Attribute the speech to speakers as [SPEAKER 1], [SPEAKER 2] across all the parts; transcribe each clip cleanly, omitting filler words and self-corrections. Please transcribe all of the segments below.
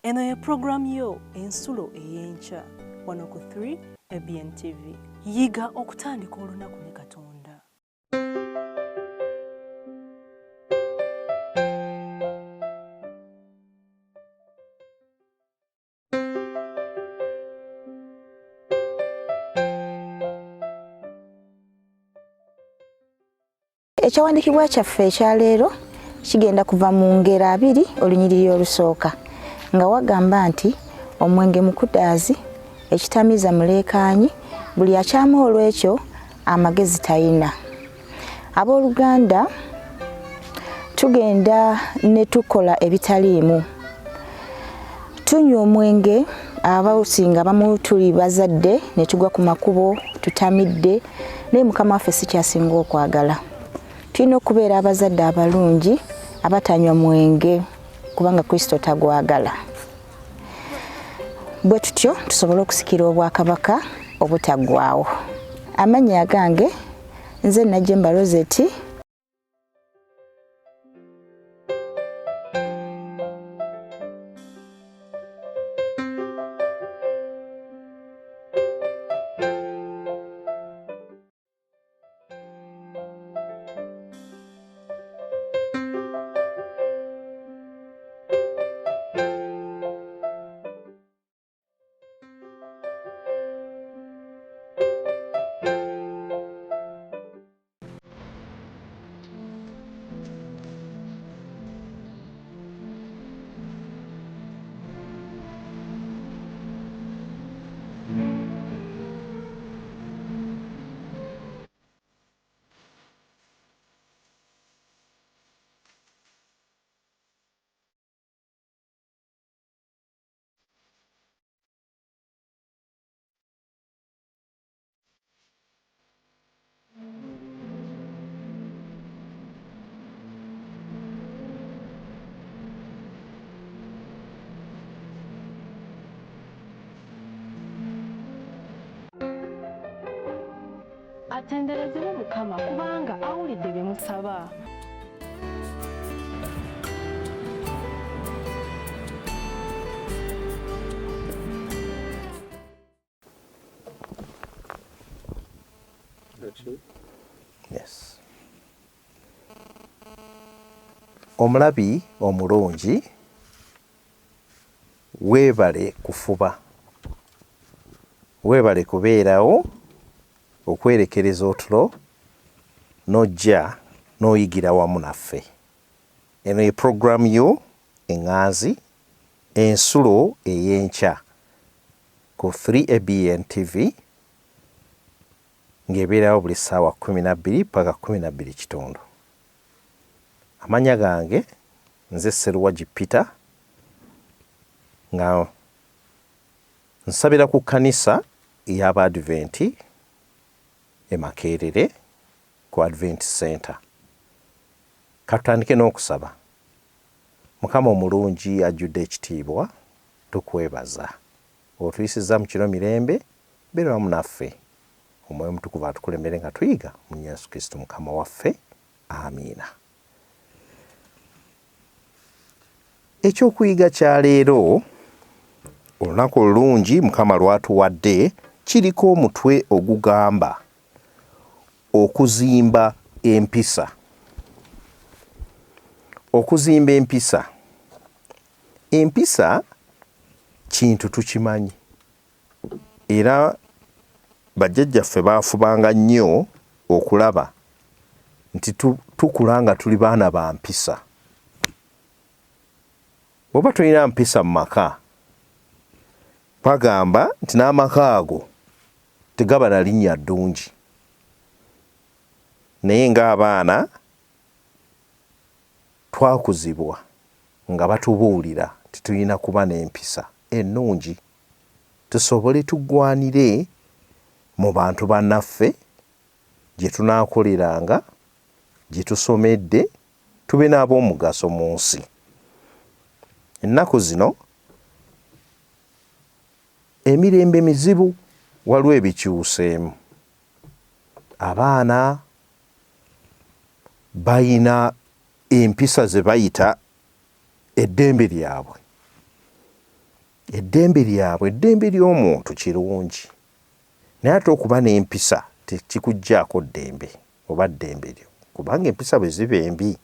[SPEAKER 1] Eno ye program yo ensulo ey'enkya wano ku 3 ABN TV. Yiga okutandika olunaku ne Katonda.
[SPEAKER 2] Ekyawandiikibwa kyaffe ekyaleero kigenda kuva mu ngero 2 olunyiriri olusooka nga wagamba nti omwenge mukudaazi ekitamiiza muleekaanyi buli akyama olw'ekyo amagezi talina. Abooluganda tugenda ne tukola ebitaliimu. Tunywa omwenge abawusinga bamu tuli bazadde ne tugwa ku makubo tutamidde naye Mukama waffe si kyasinga okwagala. Tulina okubeera abazadde abalungi abatanywa mwenge kubanga Kristo tagwagala. Bwe tutyo tusobole okusikira obwakabaka obutaggwaawo. Amannya gange nze Najjemba Rosette.
[SPEAKER 1] Atenderezebwe Mukama kubanga awulidde bye musaba.
[SPEAKER 3] Yes. Omulabi omulungi weebale kufuba. Weebale kubeerawo okwerekereza otulo n'ojja n'oyigira wamu naffe. Eno ye program yo eŋŋaazi ensulo ey'enkya ku 3 ABN TV ng'ebeerawo buli ssaawa 12 paka 12:15. Amannya gange nze Sseruwagi Peter nga nsabira ku kkanisa y'Abadventi e Makerere ku Advent Center. Katandike n'okusaba. Mukama omulungi ajjudde ekitiibwa tukwebaza. Otuyisiza mu kiro mirembe beera wamu naffe. Omwoyo Mutukuvu atukulembere nga tuyiga mu Yesu Kristo Mukama waffe. Amiina. Ekyokuyiga kya leero olunaku olulungi Mukama lwatuwadde kiriko omutwe ogugamba okuzimba empisa. Okuzimba empisa. Empisa kintu tukimanyi. Era bajjajjaffe baafubanga nnyo okulaba nti tukula nga tuli baana ba mpisa. Bw'oba tolina mpisa mu maka, bagamba nti n'amaka ago tegaba na linnya ddungi. Naye ng'abaana twakuzibwa nga batubuulira nti tulina kuba n'empisa ennungi tusobole tuggwanire mu bantu bannaffe gye tunaakoleranga, gye tusomedde, tube n'ab'omugaso mu nsi. Ennaku zino emirembe mizibu, waliwo ebikyuseemu. Abaana bayina empisa ze bayita eddembe lyabwe. eddembe lyabwe eddembe ly'omuntu kirungi naye ate okuba n'empisa tekikugjaako ddembe oba ddembe lyo kubanga empisa bwe ziba embi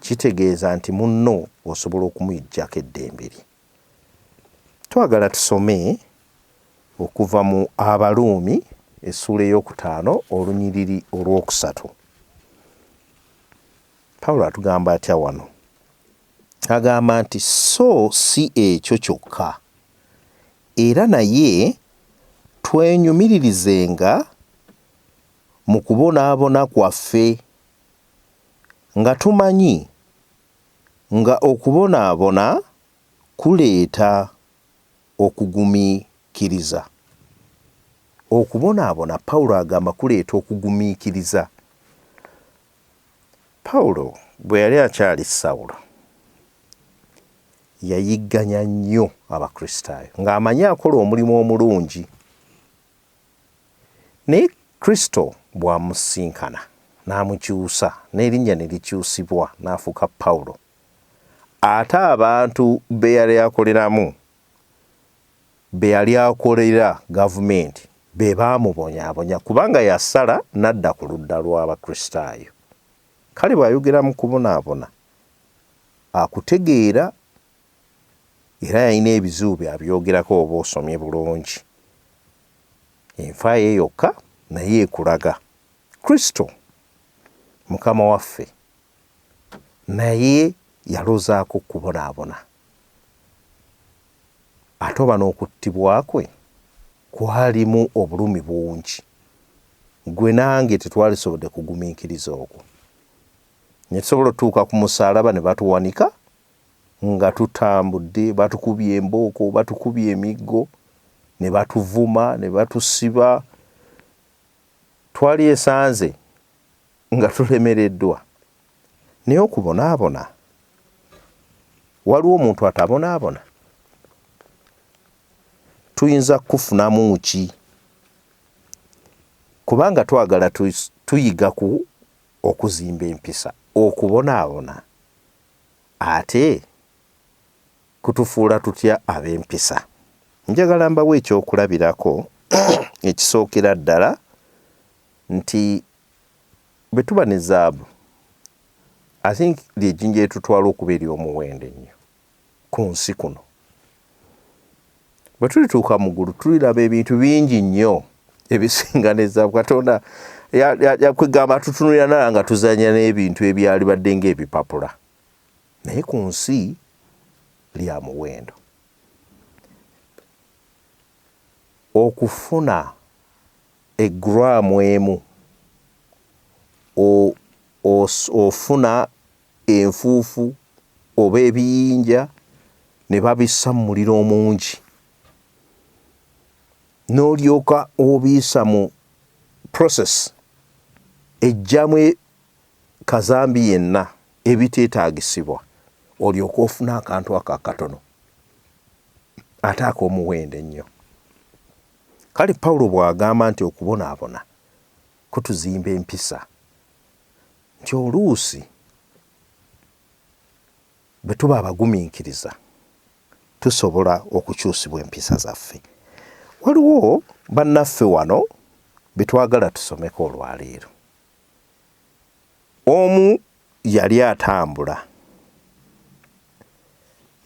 [SPEAKER 3] kitegeeza nti munno osobola okumuyijjako eddembe lye. Twagala tusome okuva mu Abaluumi essuula ey'okutaano olunyiriri olwokusatu. Pawulo atugamba atya wano? Agamba nti so si ekyo kyokka, era naye twenyumiririzenga mu kubonaabona kwaffe nga tumanyi nga okubonaabona kuleeta okugumiikiriza. Okubonaabona Pawulo agamba kuleeta okugumiikiriza. Pawulo bwe yali akyali Sawulo yayigganya nnyo Abakristaayo ng'amanyi akola omulimu omulungi. Naye Kristo bw'amusinkana n'amukyusa n'erinnya ne likyusibwa n'afuuka Pawulo, ate abantu be yali akoleramu be yali akolera gavumenti be baamubonyaabonya kubanga yasala n'adda ku ludda lw'Abakristaayo. Kale bw'ayogera mu kubonaabona akutegeera era yalina ebizibu byabyogerako oba osomye bulungi. Enfa ye yokka naye ekulaga Kristo Mukama waffe naye yalozaako kubonaabona. Ate oba n'okuttibwa kwe kwalimu obulumi bungi. Gwe nange tetwalisobodde kugumiikiriza okwo. Ne tusobola otuuka ku musaalaba ne batuwanika nga tutambudde, batukubye embooko, batukubye emiggo, ne batuvuma, ne batusiba. Twali esanze nga tulemereddwa. Naye okubonaabona, waliwo omuntu atabonaabona? Tuyinza kufunamu ki? Kubanga twagala tuyiga ku okuzimba empisa, okubonaabona ate kutufuula tutya ab'empisa. Njagala mbawo ekyokulabirako ekisookera ddala nti bwe tuba ne zaabu, I think ly'ejjinja etutwala okuba ery'omuwendo ennyo ku nsi kuno. Bwe tulituuka mu ggulu tuliraba ebintu bingi nnyo ebisinga ne zaabu. Katonda yakwegamba tutunulira nala nga tuzanya n'ebintu ebyali badde ng'ebipapula, naye ku nsi lya muwendo. Okufuna eggulaamu emu ofuna enfuufu oba ebiyinja ne babissa mu muliro omungi, n'olyoka obiyisa mu process ejjamu kazambi yenna ebiteetaagisibwa, olyoka ofuna akantu ako akatono ate ak'omuwendo ennyo. Kale Pawulo bw'agamba nti okubonaabona kutuzimba empisa, nti oluusi bwe tuba abagumiikiriza tusobola okukyusibwa empisa zaffe. Waliwo bannaffe wano be twagala tusomeko olwaleero. Omu yali atambula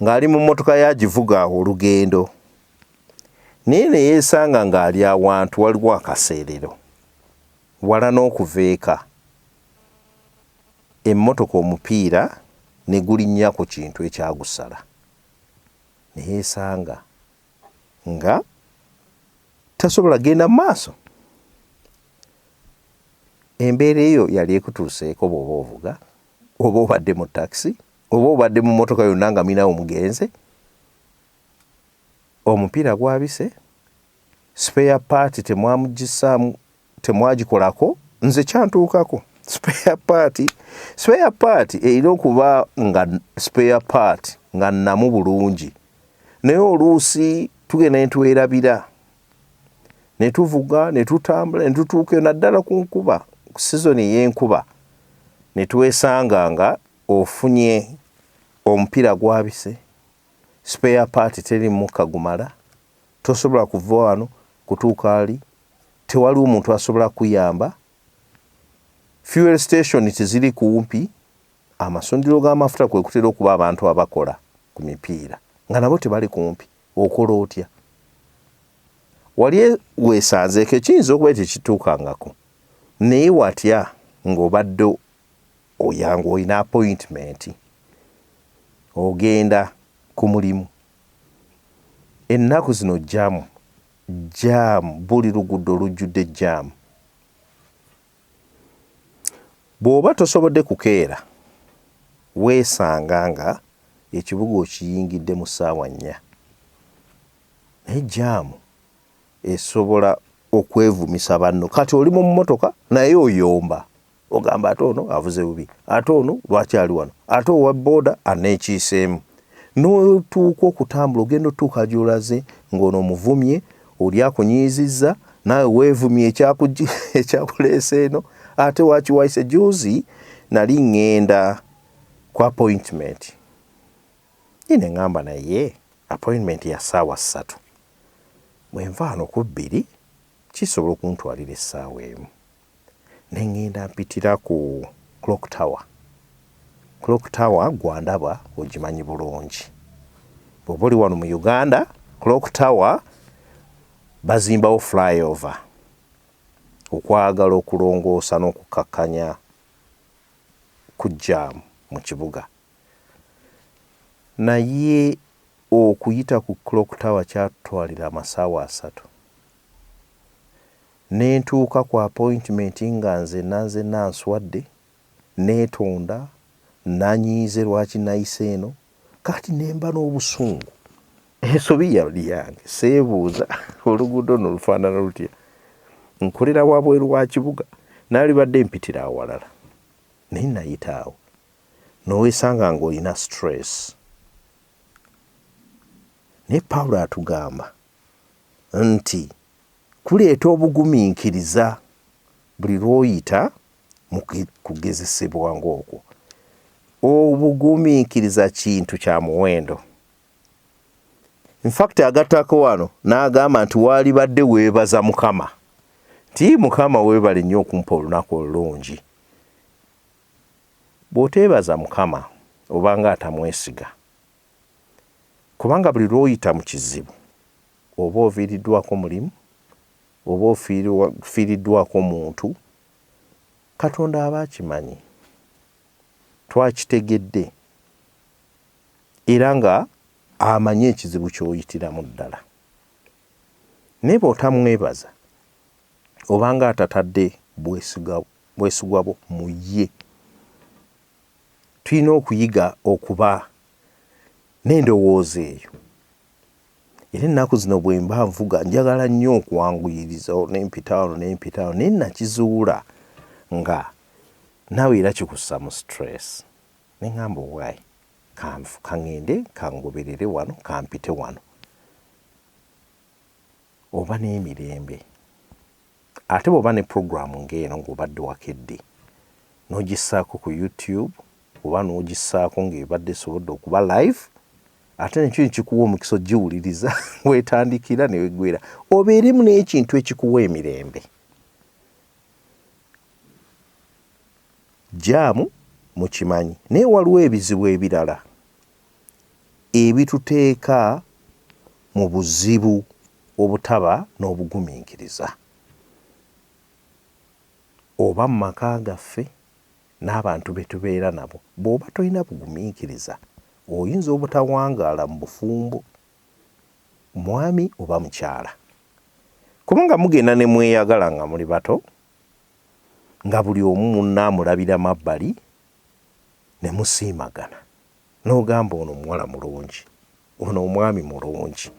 [SPEAKER 3] ng'ali mu mmotoka yagivuga olugendo, naye ne yeesanga ng'ali awantu waliwo akaseerero wala n'okuva eka. Emmotoka omupiira ne gulinnya ku kintu ekyagusala, ne yeesanga nga tasobola genda mu maaso. Embeera eyo yali ekutuuseeko bw'oba ovuga, oba obadde mu takisi, oba obadde mu mmotoka yonna nga minawo mugenze. Omupiira gwabise, spare part temwamugissaamu, temwagikolako. Nze kyantuukako spare part erina okuba nga spare part nga nnamu bulungi, naye oluusi tugenda ne twerabira, ne tuvuga, ne tutambula, ne tutuuka naddala ku nkuba, ku sizoni ey'enkuba, ne twesanga nga ofunye omupiira gwabise, spare part teri muka gumala, tosobola kuva wano kutuuka ali, tewali omuntu asobola kuyamba, fuel station teziri kumpi, amasundiro g'amafuta kwe kutera okuba abantu abakola ku mipiira nga nabo tebali kumpi, okola otya? Wali weesanzeeko ekiyinza okuba tekituukangako, naye watya ng'obadde oyanga olina appointment ogenda ku mulimu. Ennaku zino jaamu, buli luguudo olujjudde jaamu. Bw'oba tosobodde kukeera, weesanga nga ekibuga okiyingidde mu ssaawa 4. Naye jaamu esobola okwevumisa banno. Kati oli mu mmotoka naye oyomba, ogamba ate ono avuze bubi, ate ono lwaki ali wano, ate owa booda aneekiiseemu. N'otuuka okutambula ogenda otuuka gy'olaze ng'ono omuvumye, oli akunyiizizza, naawe weevumye ekyakuleese eno, ate wakiwaise. Juzi nali ngenda ku appointment, ine ngamba naye appointment ya ssaawa 3, bwe nva wano ku 2 kisobola okuntwalira essaawa emu. Ne ngenda mpitira ku Clock Tower. Clock Tower gwandaba ogimanyi bulungi. Bw'oba oli wano mu Uganda, Clock Tower bazimbawo flyover okwagala okulongoosa n'okukakkanya ku jaamu mu kibuga. Naye okuyita ku Clock Tower kyatwalira amasaawa 3. Nentuuka ku appointment nga nze nswadde, neetonda, nanyiize lwaki nayise eno, kati nemba n'obusungu. Ensobi yali yange, seebuuza oluguudo no lufaanana lutya. Nkolera wabweru wa kibuga, naali badde mpitira awalala, naye nayita awo. Noweesanga ng'olina stress. Naye Pawulo atugamba nti kuleeta obugumiikiriza buli lw'oyita mu kugezesebwa ng'okwo. Obugumiikiriza kintu kya muwendo. In fact agattako wano n'agamba nti waali badde weebaza Mukama. Nti Mukama weebale nnyo okumpa olunaku olulungi. Bw'oteebaza Mukama obanga atamwesiga. Kubanga buli lw'oyita mu kizibu, oba oviiriddwako mulimu, oba ofiiriddwako muntu, Katonda aba akimanyi. Twakitegedde. Era nga amanyi ekizibu ky'oyitiramu ddala. Naye bw'otamwebaza, obanga atatadde bwesigwa bwo mu ye, tulina okuyiga okuba n'endowooza eyo. Era ennaku zino bwe mba nvuga njagala nnyo okuwanguyiriza n'empitaano, naye nakizuula nga naawe era kikussa mu stress. Ne ngamba owaayi, kaŋŋende kangoberere wano, kampite wano. Oba n'emirembe. Ate bw'oba ne programu ng'eno ng'obadde wakedde, n'ogissaako ku YouTube, oba n'ogissaako ng'ebadde esobodde okuba live, ate nekyo ekikuwa omukisa ogiwuliriza, weetandikira ne weggwera. Obeeremu n'ekintu ekikuwa emirembe. Jaamu mukimanyi, naye waliwo ebizibu ebirala ebituteeka mu buzibu obutaba n'obugumiikiriza. Oba mu maka gaffe n'abantu be tubeera nabo, bw'oba tolina bugumiikiriza, oyinza obutawangaala mu bufumbo, mwami oba mukyala. Kubanga mugenda ne mweyagala nga muli bato, nga buli omu munnaamulabira mabbali, ne musiimagana. N'ogamba ono omuwala mulungi, ono omwami mulungi.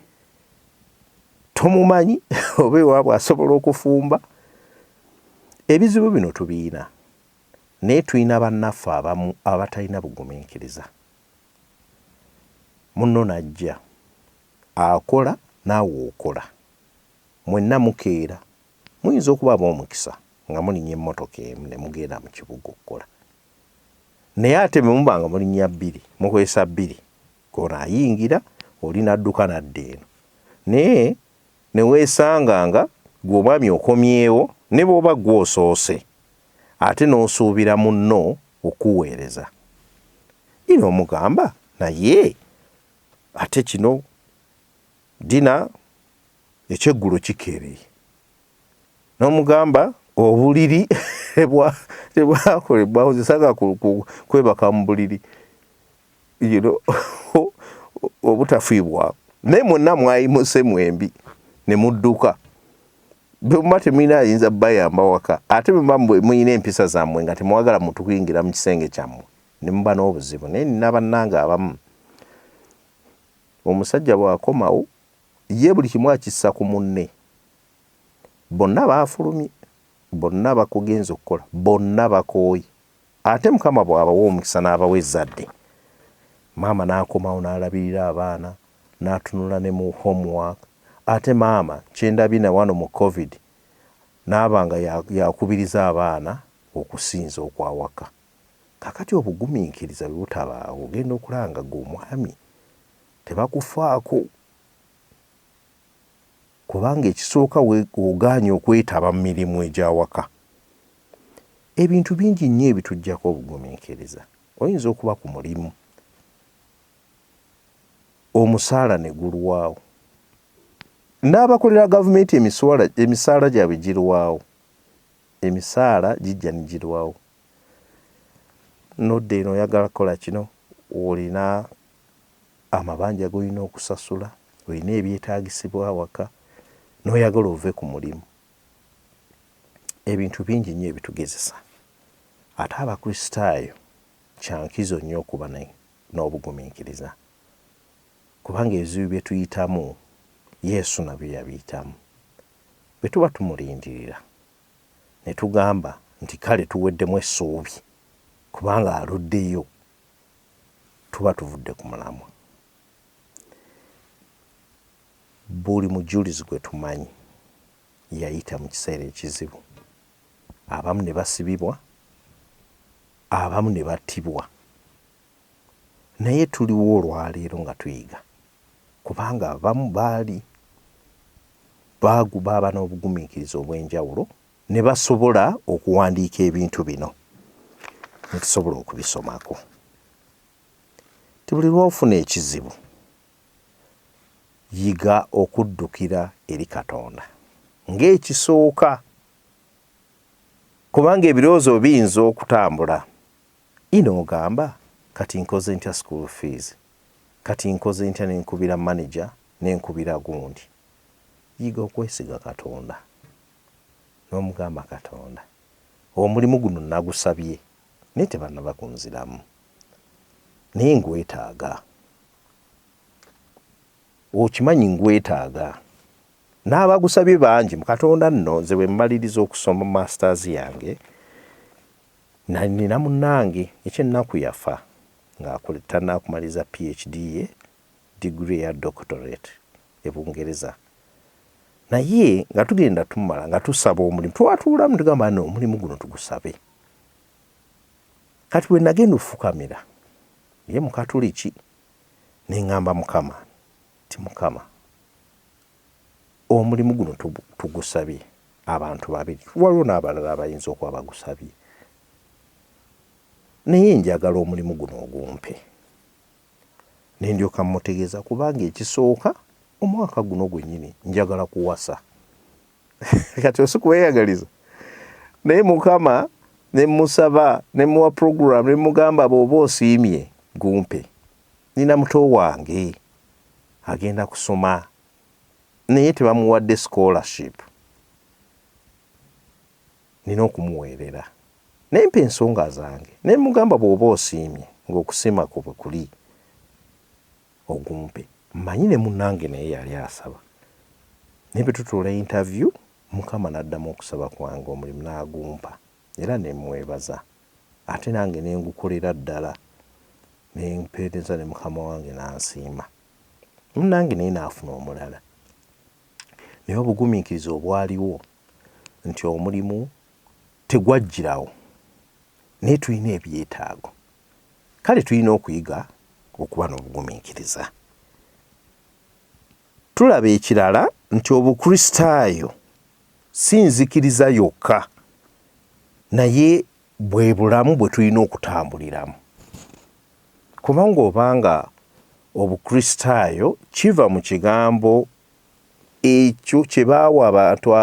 [SPEAKER 3] Tomumanyi oba ewaabwe asobola okufumba. Ebizibu bino tubiina, naye tulina bannaffe abamu abatalina bugumiikiriza. Munno najja, akola naawe okola. Mwenna mukeera, muyinza okuba ab'omukisa nga mulinnya emmotoka emu ne mugenda mu kibuga okukola. Naye ate bwe muba nga mulinnya 2, mukwesa 2, ono ayingira, olina dduka nadde eno naye ne weesanganga gw'omwami okomyewo ne bw'oba gw'osoose ate n'osuubira munno okuweereza ino omugamba naye ate kino dina ekyeggulo kikeereye n'omugamba obuliri tebwakolebwawo zisaga kwebaka mu buliri obutafiibwako naye mwonna mwayimuse mwembi ne mudduka bwemba temulina ayinza bayamba waka ate bwemba muyina empisa zammwe nga temwagala muntu kuyingira mu kisenge kyammwe ne muba n'obuzibu naye nina bannange abamu omusajja bw'akomawo ye buli kimu akissa ku munne bonna baafulumye bonna bakugenza okukola bonna bakooye ate mukama bw'abawa omukisa n'abawa ezzadde maama n'akomawo n'alabirira abaana n'atunula ne mu homework ate maama kyendabina wano mu covid n'abanga yakubiriza abaana okusinza okwawaka kakati obugumiikiriza bwe butabaawo ogenda okulanga gw'omwami tebakufaako kubanga ekisooka ogaanye okwetaba mu mirimu egy'awaka ebintu bingi nnyo ebitujjako obugumiikiriza oyinza okuba ku mulimu omusaala ne gulwawo n'abakolera gavumenti emisaala gyabwe girwawo emisaala gijja ne girwawo nodde eno oyagala kukola kino olina amabanja g'olina okusasula olina ebyetaagisibwa awaka n'oyagala ove ku mulimu ebintu bingi nnyo ebitugezesa ate abakristaayo kyankizo nnyo okuba n'obugumiikiriza kubanga ebizibu bye tuyitamu Yesu nabyo yabiyitamu bwe tuba tumulindirira ne tugamba nti kale tuweddemu essuubi kubanga aluddeyo tuba tuvudde ku mulamwa buli mujulizi gwe tumanyi yayita mu kiseera ekizibu abamu ne basibibwa abamu ne battibwa naye tuliwo olwaleero nga tuyiga kubanga abamu baaba n'obugumiikiriza obw'enjawulo ne basobola okuwandiika ebintu bino ne tusobola okubisomako tibuli lwofuna ekizibu yiga okuddukira eri Katonda ng'ekisooka kubanga ebirowoozo biyinza okutambula ino ogamba kati nkoze ntya school fees kati nkoze ntya nenkubira manager nenkubira gundi yiga okwesiga Katonda n'omugamba Katonda omulimu guno nagusabye naye tebannaba kunziramu naye ngwetaaga okimanyi ngwetaaga n'abagusabye bangi mu Katonda nno nze bwe mmaliriza okusoma masters yange nina munnange ekyennaku yafa ng'atanaakumaliza PhD ye degree ya doctorate e Bungereza naye nga tugenda tumala nga tusaba omulimu twatuulamu tugamba no omulimu guno tugusabe kati bwe nagenda ofukamira ye Mukatuliki neŋŋamba Mukama ti Mukama omulimu guno tugusabye abantu babiri waliwo n'abalala abayinza okuba bagusabye naye njagala omulimu guno ogumpe nendyoka mutegeeza kubanga ekisooka omwaka guno gwennyini njagala kuwasa kati osikuweyagaliza naye Mukama ne musaba ne muwa program ne mugamba bw'oba osiimye gumpe nina muto wange agenda kusoma naye tebamuwadde scholarship nina okumuweerera naye mpa ensonga zange naye mugamba bw'oba osiimye ng'okusiima kwe bwe kuli ogumpe mmanyi ne munnange naye yali asaba naye bwe tutuula interview Mukama n'addamu okusaba kwange omulimu n'agumpa era ne mwebaza ate nange ne ngukolera ddala ne mpeereza ne Mukama wange n'ansiima munnange naye n'afuna omulala naye obugumiikiriza obwaliwo nti omulimu tegwajjirawo naye tulina ebyetaago kale tulina okuyiga okuba n'obugumiikiriza tulaba ekirala nti obukristaayo si nzikiriza yokka naye bwe bulamu bwe tulina okutambuliramu. Kubanga obanga obukristaayo kiva mu kigambo ekyo kye baawa abantu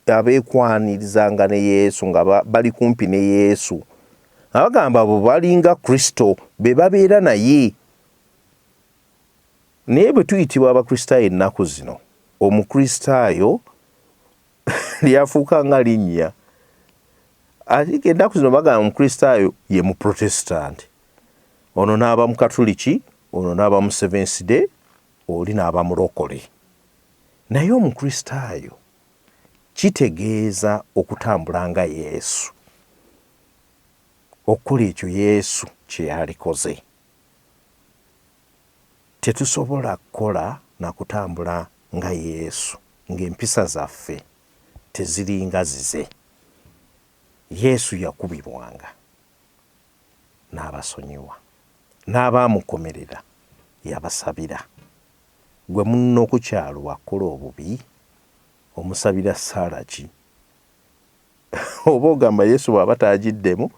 [SPEAKER 3] abeekwanirizanga ne Yesu nga bali kumpi ne Yesu, abagamba bwe balinga Kristo be babeera naye. Naye bwe tuyitibwa abakristaayo ennaku zino, omukristaayo lyafuuka nga linnya. Ate ennaku zino bagamba omukristaayo ye muprotestant, ono n'aba mukatuliki, ono n'aba mu Seventh Day, oli n'aba mulokole. Naye omukristaayo kitegeeza okutambula nga Yesu, okukola ekyo Yesu kye yalikoze. Tetusobola kukola na kutambula nga Yesu ng'empisa zaffe teziringa zize. Yesu yakubibwanga n'abasonyiwa, n'abaamukomerera yabasabira. Gwe munno ku kyalo wakola obubi omusabira ssaala ki? Oba ogamba Yesu bw'aba taagiddemu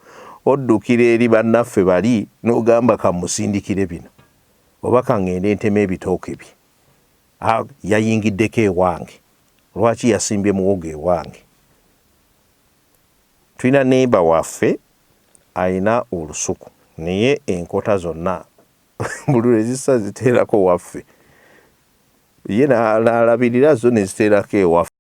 [SPEAKER 3] oddukira eri bannaffe bali n'ogamba kamusindikire bino oba kaŋŋende ntema ebitooke bye. Yayingiddeko ewange, lwaki yasimbye muwogo ewange? Tulina neighbor waffe alina olusuku naye enkota zonna buli lwe zissa ziteerako waffe, ye n'alabirira zo ne ziteerako ewaffe.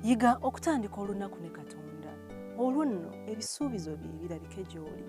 [SPEAKER 1] yiga okutandika olunaku ne Katonda olwo nno ebisuubizo bye birabike gy'oli.